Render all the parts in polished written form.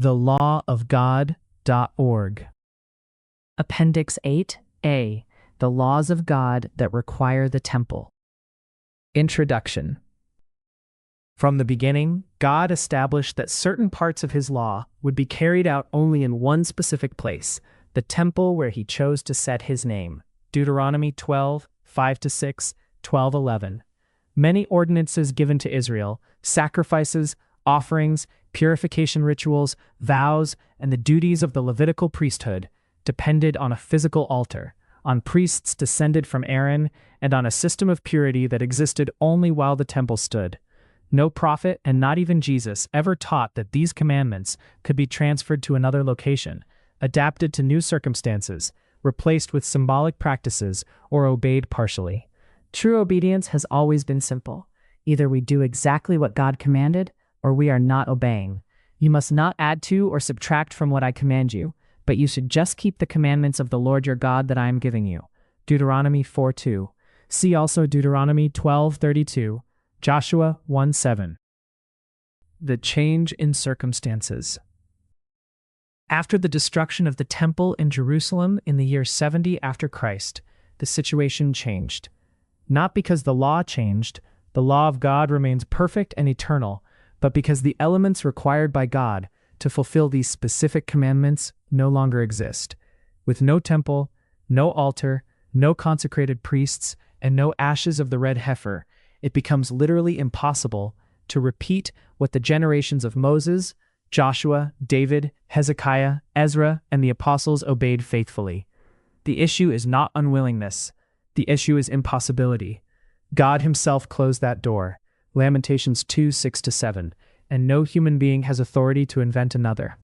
thelawofgod.org. Appendix 8A, the laws of God that require the temple. Introduction. From the beginning, God established that certain parts of his law would be carried out only in one specific place, the temple where he chose to set his name. Deuteronomy 12, 5-6, 12:11. Many ordinances given to Israel, sacrifices, offerings, purification rituals, vows, and the duties of the Levitical priesthood depended on a physical altar, on priests descended from Aaron, and on a system of purity that existed only while the temple stood. No prophet, and not even Jesus, ever taught that these commandments could be transferred to another location, adapted to new circumstances, replaced with symbolic practices, or obeyed partially. True obedience has always been simple. Either we do exactly what God commanded, or we are not obeying. You must not add to or subtract from what I command you, but you should just keep the commandments of the Lord your God that I am giving you. Deuteronomy 4:2. See also Deuteronomy 12:32, Joshua 1:7. The change in circumstances. After the destruction of the temple in Jerusalem in the year 70 after Christ, the situation changed. Not because the law changed, the law of God remains perfect and eternal, but because the elements required by God to fulfill these specific commandments no longer exist. With no temple, no altar, no consecrated priests, and no ashes of the red heifer, it becomes literally impossible to repeat what the generations of Moses, Joshua, David, Hezekiah, Ezra, and the apostles obeyed faithfully. The issue is not unwillingness. The issue is impossibility. God himself closed that door. Lamentations 2:6-7, and no human being has authority to invent another.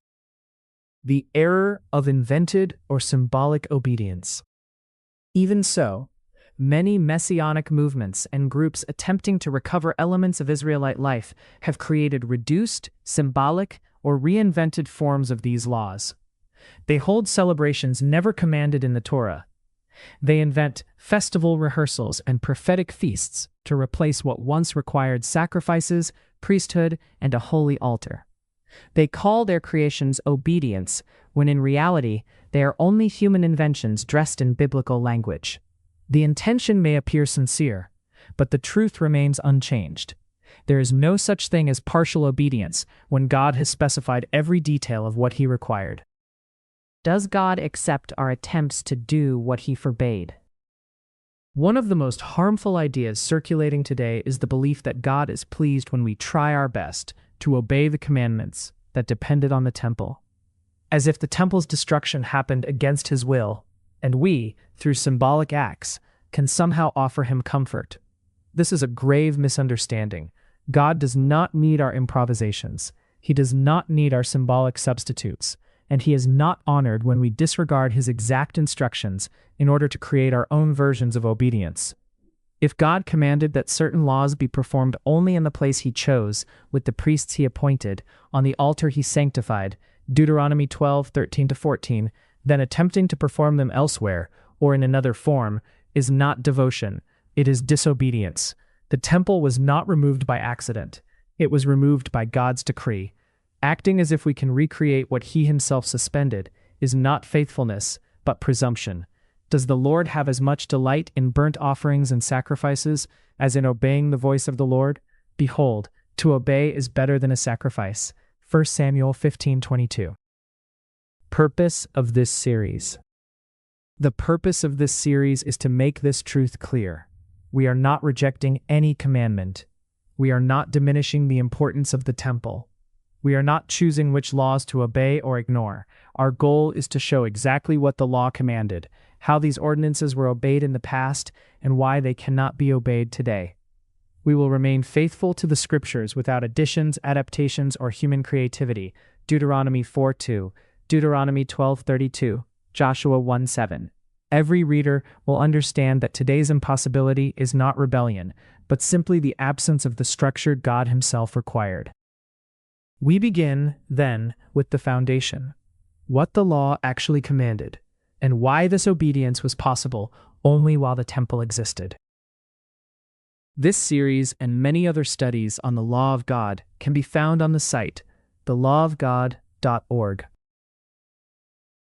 The error of invented or symbolic obedience. Even so, many messianic movements and groups attempting to recover elements of Israelite life have created reduced, symbolic, or reinvented forms of these laws. They hold celebrations never commanded in the Torah. They invent festival rehearsals and prophetic feasts to replace what once required sacrifices, priesthood, and a holy altar. They call their creations obedience, when in reality, they are only human inventions dressed in biblical language. The intention may appear sincere, but the truth remains unchanged. There is no such thing as partial obedience when God has specified every detail of what he required. Does God accept our attempts to do what he forbade? One of the most harmful ideas circulating today is the belief that God is pleased when we try our best to obey the commandments that depended on the temple, as if the temple's destruction happened against his will, and we, through symbolic acts, can somehow offer him comfort. This is a grave misunderstanding. God does not need our improvisations. He does not need our symbolic substitutes, and he is not honored when we disregard his exact instructions in order to create our own versions of obedience. If God commanded that certain laws be performed only in the place he chose, with the priests he appointed, on the altar he sanctified, Deuteronomy 12:13-14, then attempting to perform them elsewhere, or in another form, is not devotion, it is disobedience. The temple was not removed by accident. It was removed by God's decree. Acting as if we can recreate what he himself suspended is not faithfulness, but presumption. Does the Lord have as much delight in burnt offerings and sacrifices as in obeying the voice of the Lord? Behold, to obey is better than a sacrifice. 1 Samuel 15:22. Purpose of this series. The purpose of this series is to make this truth clear. We are not rejecting any commandment. We are not diminishing the importance of the temple. We are not choosing which laws to obey or ignore. Our goal is to show exactly what the law commanded, how these ordinances were obeyed in the past, and why they cannot be obeyed today. We will remain faithful to the scriptures without additions, adaptations, or human creativity. Deuteronomy 4:2, Deuteronomy 12:32, Joshua 1:7. Every reader will understand that today's impossibility is not rebellion, but simply the absence of the structure God himself required. We begin, then, with the foundation, what the law actually commanded, and why this obedience was possible only while the temple existed. This series and many other studies on the law of God can be found on the site, thelawofgod.org. appendix.org.